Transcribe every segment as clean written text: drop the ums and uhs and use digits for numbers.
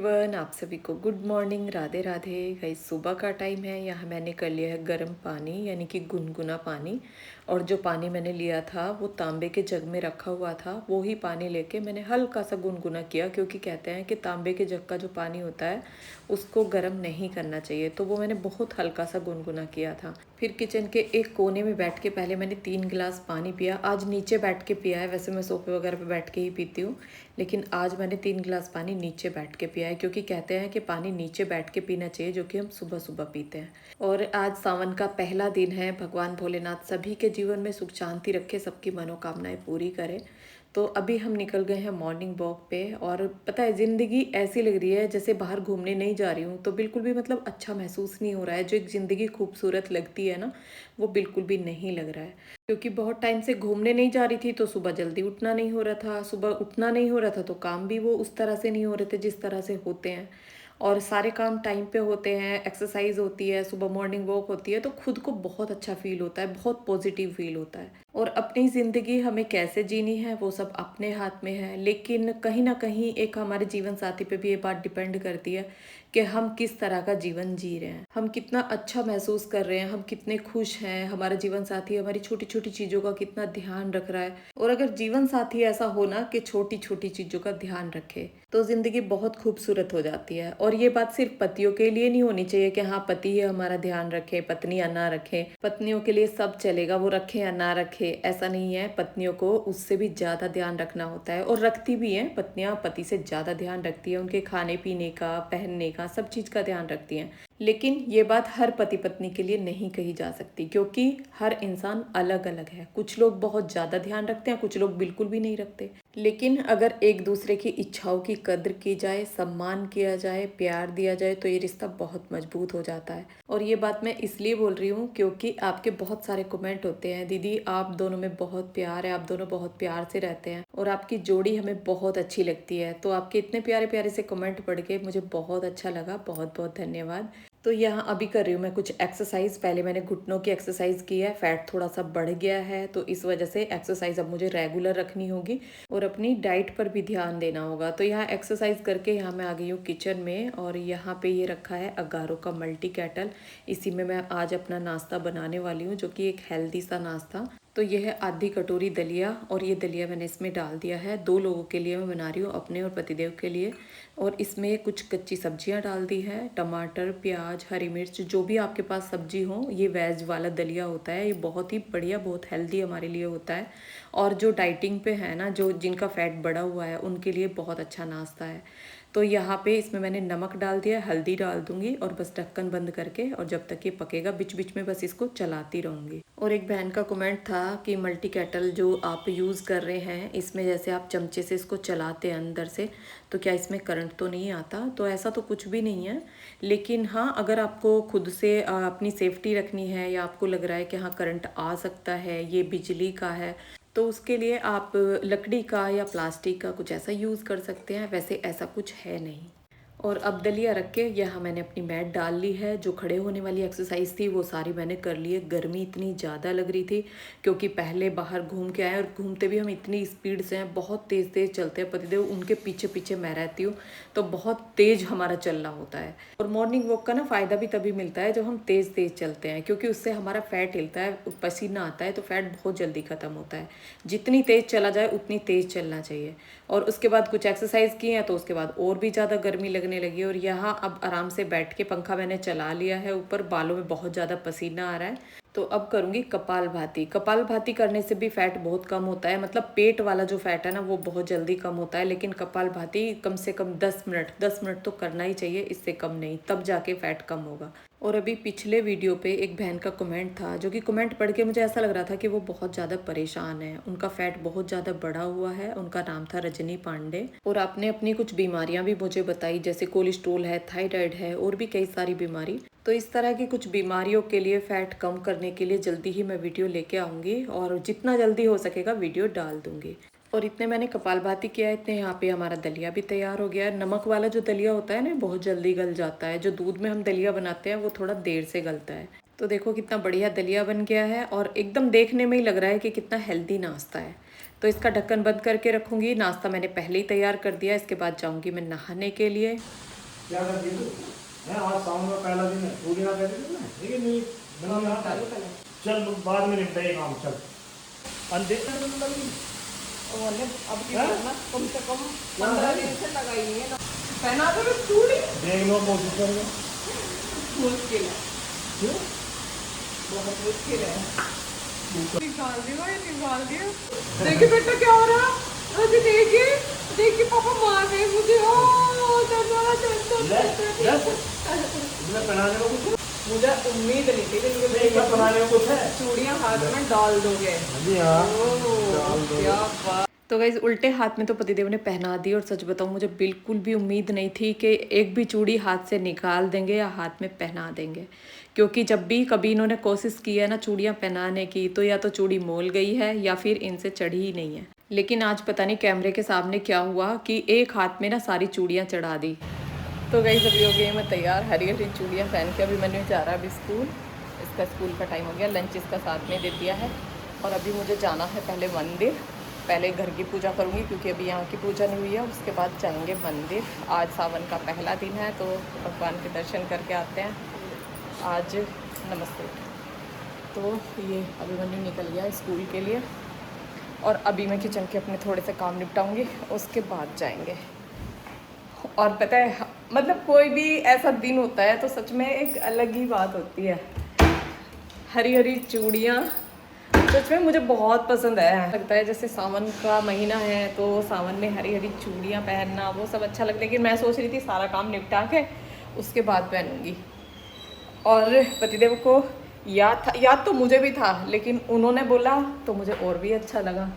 Everyone, आप सभी को good morning, Radhe Radhe. Guys, सुबह का टाइम है। यहाँ मैंने कर लिया है गर्म पानी, यानी कि गुनगुना पानी। और जो पानी मैंने लिया था वो तांबे के जग में रखा हुआ था। वो ही पानी लेके मैंने हल्का सा गुनगुना किया, क्योंकि कहते हैं कि तांबे के जग का जो पानी होता है उसको गर्म नहीं करना चाहिए। तो वो मैंने बहुत हल्का सा गुनगुना किया था। फिर किचन के एक कोने में बैठ के पहले मैंने 3 गिलास पानी पिया। आज नीचे बैठ के पिया है, वैसे मैं सोफे वगैरह पे बैठ के ही पीती हूँ, लेकिन आज मैंने 3 गिलास पानी नीचे बैठ के पिया है, क्योंकि कहते हैं कि पानी नीचे बैठ के पीना चाहिए, जो कि हम सुबह सुबह पीते हैं। और आज सावन का पहला दिन है। भगवान भोलेनाथ सभी के जीवन में सुख शांति रखे, सबकी मनोकामनाएं पूरी करे। तो अभी हम निकल गए हैं मॉर्निंग वॉक पे। और पता है, ज़िंदगी ऐसी लग रही है जैसे बाहर घूमने नहीं जा रही हूँ, तो बिल्कुल भी मतलब अच्छा महसूस नहीं हो रहा है। जो एक ज़िंदगी खूबसूरत लगती है ना, वो बिल्कुल भी नहीं लग रहा है। क्योंकि बहुत टाइम से घूमने नहीं जा रही थी, तो सुबह जल्दी उठना नहीं हो रहा था। सुबह उठना नहीं हो रहा था तो काम भी वो उस तरह से नहीं हो रहे थे जिस तरह से होते हैं। और सारे काम टाइम पे होते हैं, एक्सरसाइज होती है, सुबह मॉर्निंग वॉक होती है, तो खुद को बहुत अच्छा फील होता है, बहुत पॉजिटिव फील होता है। और अपनी ज़िंदगी हमें कैसे जीनी है वो सब अपने हाथ में है। लेकिन कहीं ना कहीं एक हमारे जीवन साथी पे भी ये बात डिपेंड करती है कि हम किस तरह का जीवन जी रहे हैं, हम कितना अच्छा महसूस कर रहे हैं, हम कितने खुश हैं, हमारा जीवन साथी हमारी छोटी छोटी चीज़ों का कितना ध्यान रख रहा है। और अगर जीवन साथी ऐसा हो ना कि छोटी छोटी चीज़ों का ध्यान रखे, तो ज़िंदगी बहुत खूबसूरत हो जाती है। और ये बात सिर्फ पतियों के लिए नहीं होनी चाहिए कि हाँ पति ही हमारा ध्यान रखे, पत्नियां ना रखे। पत्नियों के लिए सब चलेगा, वो रखे या ना रखे, ऐसा नहीं है। पत्नियों को उससे भी ज़्यादा ध्यान रखना होता है, और रखती भी हैं। पत्नियां पति से ज़्यादा ध्यान रखती है, उनके खाने पीने का, पहनने का, सब चीज़ का ध्यान रखती हैं। लेकिन ये बात हर पति पत्नी के लिए नहीं कही जा सकती, क्योंकि हर इंसान अलग अलग है। कुछ लोग बहुत ज़्यादा ध्यान रखते हैं, कुछ लोग बिल्कुल भी नहीं रखते। लेकिन अगर एक दूसरे की इच्छाओं की कद्र की जाए, सम्मान किया जाए, प्यार दिया जाए, तो ये रिश्ता बहुत मजबूत हो जाता है। और ये बात मैं इसलिए बोल रही हूँ क्योंकि आपके बहुत सारे कमेंट होते हैं, दीदी आप दोनों में बहुत प्यार है, आप दोनों बहुत प्यार से रहते हैं और आपकी जोड़ी हमें बहुत अच्छी लगती है। तो आपके इतने प्यारे प्यारे से कमेंट पढ़ के मुझे बहुत अच्छा लगा, बहुत बहुत धन्यवाद। तो यहाँ अभी कर रही हूँ मैं कुछ एक्सरसाइज। पहले मैंने घुटनों की एक्सरसाइज की है, फैट थोड़ा सा बढ़ गया है, तो इस वजह से एक्सरसाइज अब मुझे रेगुलर रखनी होगी और अपनी डाइट पर भी ध्यान देना होगा। तो यहाँ एक्सरसाइज करके यहाँ मैं आ गई हूँ किचन में, और यहाँ पे ये रखा है अगारो का मल्टी कैटल। इसी में मैं आज अपना नाश्ता बनाने वाली हूँ, जो कि एक हेल्दी सा नाश्ता। तो यह है आधी कटोरी दलिया, और ये दलिया मैंने इसमें डाल दिया है। 2 लोगों के लिए मैं बना रही हूँ, अपने और पतिदेव के लिए। और इसमें कुछ कच्ची सब्जियां डाल दी है, टमाटर, प्याज, हरी मिर्च, जो भी आपके पास सब्जी हो। ये वेज वाला दलिया होता है, ये बहुत ही बढ़िया, बहुत हेल्दी हमारे लिए होता है। और जो डाइटिंग पे है ना, जो जिनका फैट बढ़ा हुआ है, उनके लिए बहुत अच्छा नाश्ता है। तो यहाँ पे इसमें मैंने नमक डाल दिया, हल्दी डाल दूंगी, और बस ढक्कन बंद करके, और जब तक ये पकेगा बीच बीच में बस इसको चलाती रहूँगी। और एक बहन का कमेंट था कि मल्टी कैटल जो आप यूज़ कर रहे हैं, इसमें जैसे आप चमचे से इसको चलाते हैं अंदर से, तो क्या इसमें करंट तो नहीं आता? तो ऐसा तो कुछ भी नहीं है। लेकिन हाँ, अगर आपको खुद से अपनी सेफ्टी रखनी है, या आपको लग रहा है कि हाँ करंट आ सकता है, ये बिजली का है, तो उसके लिए आप लकड़ी का या प्लास्टिक का कुछ ऐसा यूज़ कर सकते हैं। वैसे ऐसा कुछ है नहीं। और अब दलिया रख के यहाँ मैंने अपनी मैट डाल ली है। जो खड़े होने वाली एक्सरसाइज थी वो सारी मैंने कर ली है। गर्मी इतनी ज़्यादा लग रही थी, क्योंकि पहले बाहर घूम के आए, और घूमते भी हम इतनी स्पीड से हैं, बहुत तेज़ तेज़ चलते हैं। पतिदेव उनके पीछे पीछे मैं रहती हूँ, तो बहुत तेज़ हमारा चलना होता है। और मॉर्निंग वॉक का ना फ़ायदा भी तभी मिलता है जब हम तेज़ तेज़ चलते हैं, क्योंकि उससे हमारा फैट हिलता है, पसीना आता है, तो फैट बहुत जल्दी ख़त्म होता है। जितनी तेज़ चला जाए उतनी तेज़ चलना चाहिए। और उसके बाद कुछ एक्सरसाइज की हैं, तो उसके बाद और भी ज़्यादा गर्मी लगने लगी। और यहाँ अब आराम से बैठ के पंखा मैंने चला लिया है ऊपर, बालों में बहुत ज़्यादा पसीना आ रहा है। तो अब करूँगी कपालभाति। कपालभाति करने से भी फैट बहुत कम होता है, मतलब पेट वाला जो फैट है ना, वो बहुत जल्दी कम होता है। लेकिन कपालभाति कम से कम 10 मिनट तो करना ही चाहिए, इससे कम नहीं, तब जाके फैट कम होगा। और अभी पिछले वीडियो पे एक बहन का कमेंट था, जो कि कमेंट पढ़ के मुझे ऐसा लग रहा था कि वो बहुत ज़्यादा परेशान है, उनका फैट बहुत ज़्यादा बढ़ा हुआ है। उनका नाम था रजनी पांडे, और आपने अपनी कुछ बीमारियां भी मुझे बताई, जैसे कोलेस्ट्रोल है, थायराइड है, और भी कई सारी बीमारी। तो इस तरह की कुछ बीमारियों के लिए, फैट कम करने के लिए जल्दी ही मैं वीडियो लेके आऊँगी, और जितना जल्दी हो सकेगा वीडियो डाल दूँगी। और इतने मैंने कपालभाति किया है, इतने यहाँ पे हमारा दलिया भी तैयार हो गया है। नमक वाला जो दलिया होता है ना, बहुत जल्दी गल जाता है। जो दूध में हम दलिया बनाते हैं वो थोड़ा देर से गलता है। तो देखो कितना बढ़िया दलिया बन गया है, और एकदम देखने में ही लग रहा है कि कितना हेल्दी नाश्ता है। तो इसका ढक्कन बंद करके रखूँगी। नाश्ता मैंने पहले ही तैयार कर दिया। इसके बाद जाऊँगी मैं नहाने के लिए। क्या कर दिया तू? आज सावन का पहला दिन है, पूरी ना कर दी ना, ठीक है नहीं नहीं यहाँ चल बाद में निपटा ये काम चल अंधे अब की करना कम से कम 15 दिन से लगाई नहीं है ना। पहना तो मैं चूड़ी देख लो कोशिश करेंगे मुश्किल है, क्यों बहुत मुश्किल है। निकाल दिया देखिए बेटा क्या हो रहा है। अभी देखिए पापा मार रहे हैं मुझे। ओ पहनाने में कुछ मुझे उम्मीद नहीं थी कि पहनाने में कुछ है चूड़ियां हाथ में डाल दोगे। जी हाँ क्या बात। तो गाइस उल्टे हाथ में तो पतिदेव ने पहना दी और सच बताऊं मुझे बिल्कुल भी उम्मीद नहीं थी कि एक भी चूड़ी हाथ से निकाल देंगे या हाथ में पहना देंगे, क्योंकि जब भी कभी इन्होंने कोशिश की है ना चूड़ियां पहनाने की तो या तो चूड़ी मोल गई है या फिर इनसे चढ़ी ही नहीं है। लेकिन आज पता नहीं कैमरे के सामने क्या हुआ कि एक हाथ में ना सारी चूड़ियाँ चढ़ा दी। तो गाइस अभी हो गई मैं तैयार, हरी हरी चूड़ियाँ पहन के अभी मैंने जा रहा अभी स्कूल। इसका स्कूल का टाइम हो गया, लंच इसका साथ में दे दिया है और अभी मुझे जाना है पहले मंदिर। पहले घर की पूजा करूँगी क्योंकि अभी यहाँ की पूजा नहीं हुई है, उसके बाद जाएंगे मंदिर। आज सावन का पहला दिन है तो भगवान के दर्शन करके आते हैं आज। नमस्ते। तो ये अभी मैंने निकल गया स्कूल के लिए और अभी मैं किचन के अपने थोड़े से काम निपटाऊंगी, उसके बाद जाएंगे। और पता है मतलब कोई भी ऐसा दिन होता है तो सच में एक अलग ही बात होती है। हरी हरी चूड़ियाँ सच में मुझे बहुत पसंद है। लगता है जैसे सावन का महीना है तो सावन में हरी हरी चूड़ियाँ पहनना वो सब अच्छा लगता है। लेकिन मैं सोच रही थी सारा काम निपटा के उसके बाद पहनूंगी। और पतिदेव को याद तो मुझे भी था, लेकिन उन्होंने बोला तो मुझे और भी अच्छा लगा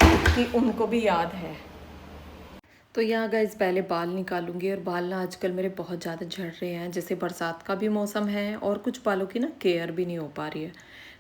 कि उनको भी याद है। तो यहाँ गाइस पहले बाल निकालूंगी और बाल ना आजकल मेरे बहुत ज़्यादा झड़ रहे हैं। जैसे बरसात का भी मौसम है और कुछ बालों की ना केयर भी नहीं हो पा रही है।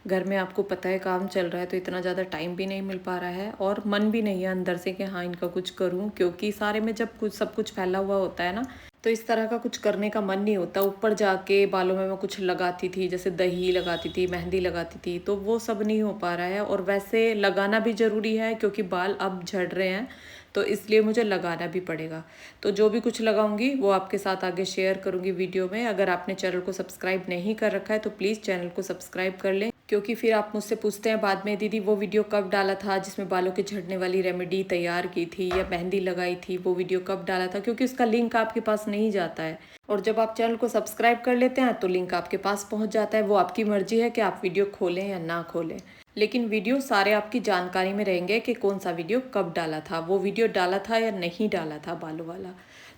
घर में आपको पता है काम चल रहा है तो इतना ज़्यादा टाइम भी नहीं मिल पा रहा है और मन भी नहीं है अंदर से कि हाँ इनका कुछ करूँ, क्योंकि सारे में जब कुछ सब कुछ फैला हुआ होता है ना तो इस तरह का कुछ करने का मन नहीं होता। ऊपर जाके बालों में मैं कुछ लगाती थी, जैसे दही लगाती थी, मेहंदी लगाती थी, तो वो सब नहीं हो पा रहा है। और वैसे लगाना भी ज़रूरी है क्योंकि बाल अब झड़ रहे हैं तो इसलिए मुझे लगाना भी पड़ेगा। तो जो भी कुछ लगाऊंगी वो आपके साथ आगे शेयर करूंगी वीडियो में। अगर आपने चैनल को सब्सक्राइब नहीं कर रखा है तो प्लीज़ चैनल को सब्सक्राइब कर लें, क्योंकि फिर आप मुझसे पूछते हैं बाद में दीदी वो वीडियो कब डाला था जिसमें बालों के झड़ने वाली रेमेडी तैयार की थी या मेहंदी लगाई थी, वो वीडियो कब डाला था, क्योंकि उसका लिंक आपके पास नहीं जाता है। और जब आप चैनल को सब्सक्राइब कर लेते हैं तो लिंक आपके पास पहुंच जाता है। वो आपकी मर्जी है कि आप वीडियो खोलें या ना खोलें, लेकिन वीडियो सारे आपकी जानकारी में रहेंगे कि कौन सा वीडियो कब डाला था, वो वीडियो डाला था या नहीं डाला था बालों वाला,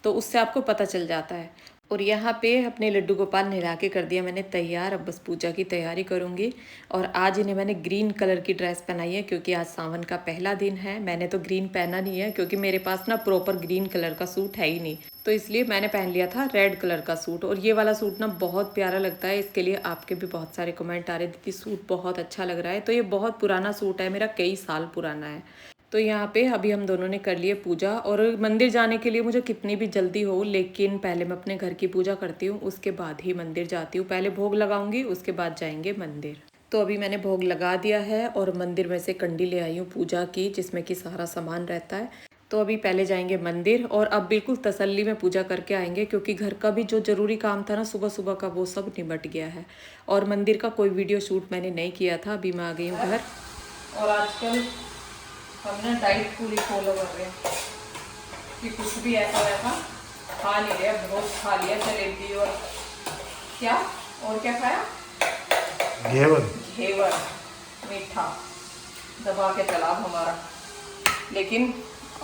तो उससे आपको पता चल जाता है। और यहाँ पे अपने लड्डू गोपाल नहला के कर दिया मैंने तैयार, अब बस पूजा की तैयारी करूँगी। और आज इन्हें मैंने ग्रीन कलर की ड्रेस पहनाई है क्योंकि आज सावन का पहला दिन है। मैंने तो ग्रीन पहना नहीं है क्योंकि मेरे पास ना प्रॉपर ग्रीन कलर का सूट है ही नहीं, तो इसलिए मैंने पहन लिया था रेड कलर का सूट। और ये वाला सूट ना बहुत प्यारा लगता है, इसके लिए आपके भी बहुत सारे कमेंट आ रहे थे कि सूट बहुत अच्छा लग रहा है। तो ये बहुत पुराना सूट है मेरा, कई साल पुराना है। तो यहाँ पे अभी हम दोनों ने कर लिए पूजा और मंदिर जाने के लिए मुझे कितनी भी जल्दी हो, लेकिन पहले मैं अपने घर की पूजा करती हूँ, उसके बाद ही मंदिर जाती हूँ। पहले भोग लगाऊंगी उसके बाद जाएंगे मंदिर। तो अभी मैंने भोग लगा दिया है और मंदिर में से कंडी ले आई हूँ पूजा की, जिसमें कि सारा सामान रहता है। तो अभी पहले जाएंगे मंदिर और अब बिल्कुल तसल्ली में पूजा करके आएंगे, क्योंकि घर का भी जो ज़रूरी काम था ना सुबह सुबह का वो सब निपट गया है। और मंदिर का कोई वीडियो शूट मैंने नहीं किया था। अभी मैं आ गई हूँ घर। और आजकल हम ना डाइट पूरी फॉलो कर रहे हैं कि कुछ भी ऐसा वैसा खा नहीं रहे। बहुत खा लिया जलेबी और क्या खाया, घेवर मीठा दबा के चला हमारा। लेकिन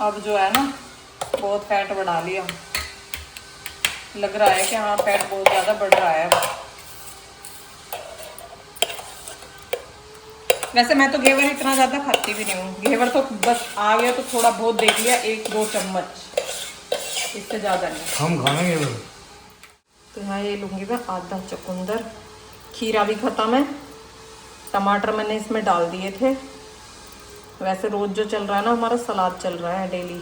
अब जो है ना बहुत फैट बढ़ा लिया, लग रहा है कि हाँ फैट बहुत ज़्यादा बढ़ रहा है। वैसे मैं तो घेवर इतना ज़्यादा खाती भी नहीं हूँ, घेवर तो बस आ गया तो थोड़ा बहुत देख लिया, 1-2 चम्मच, इससे ज़्यादा नहीं। हम खाएंगे घेवर। तो यहाँ ये लूँगी मैं आधा चुकंदर। खीरा भी ख़त्म है, टमाटर मैंने इसमें डाल दिए थे। वैसे रोज़ जो चल रहा है ना हमारा सलाद चल रहा है डेली।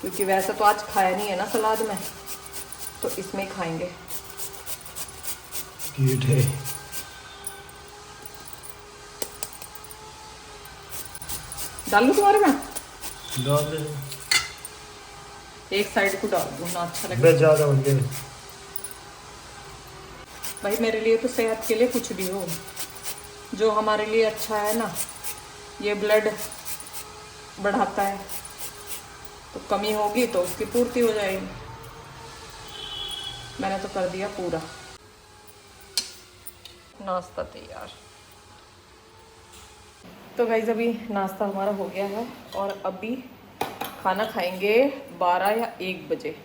क्योंकि वैसे तो आज खाया नहीं है ना सलाद में, तो इसमें खाएंगे। क्यूट है। डाल लूँ तुम्हारे में? डाल दे। एक साइड को डाल दूँ ना, अच्छा लगेगा। बस ज़्यादा बन गए। भाई मेरे लिए तो सेहत के लिए कुछ भी हो, जो हमारे लिए अच्छा है ना, ये ब्लड बढ़ाता है, तो कमी होगी तो उसकी पूर्ति हो जाएगी। मैंने तो कर दिया पूरा। नाश्ता तैयार। तो गाइस अभी नाश्ता हमारा हो गया है और अभी खाना खाएंगे 12 या 1 बजे।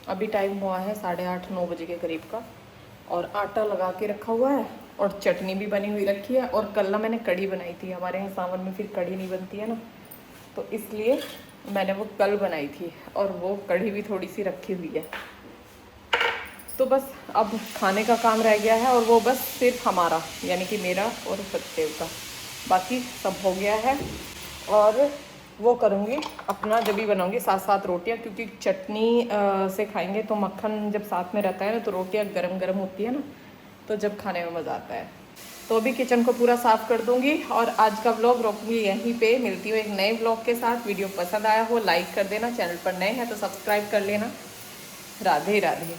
अभी टाइम हुआ है 8:30-9 बजे के करीब का, और आटा लगा के रखा हुआ है और चटनी भी बनी हुई रखी है। और कल ना मैंने कढ़ी बनाई थी, हमारे यहाँ सावन में फिर कढ़ी नहीं बनती है ना, तो इसलिए मैंने वो कल बनाई थी और वो कढ़ी भी थोड़ी सी रखी हुई है। तो बस अब खाने का काम रह गया है, और वो बस सिर्फ हमारा यानी कि मेरा और सत्यदेव का, बाकी सब हो गया है। और वो करूँगी अपना जब भी बनाऊँगी 7-7 रोटियाँ, क्योंकि चटनी से खाएंगे तो मक्खन जब साथ में रहता है ना तो रोटियाँ गरम गरम होती है ना, तो जब खाने में मज़ा आता है। तो अभी किचन को पूरा साफ़ कर दूँगी और आज का व्लॉग रोकूँगी यहीं पे। मिलती हूँ एक नए व्लॉग के साथ। वीडियो पसंद आया हो लाइक कर देना, चैनल पर नए हैं तो सब्सक्राइब कर लेना। राधे राधे।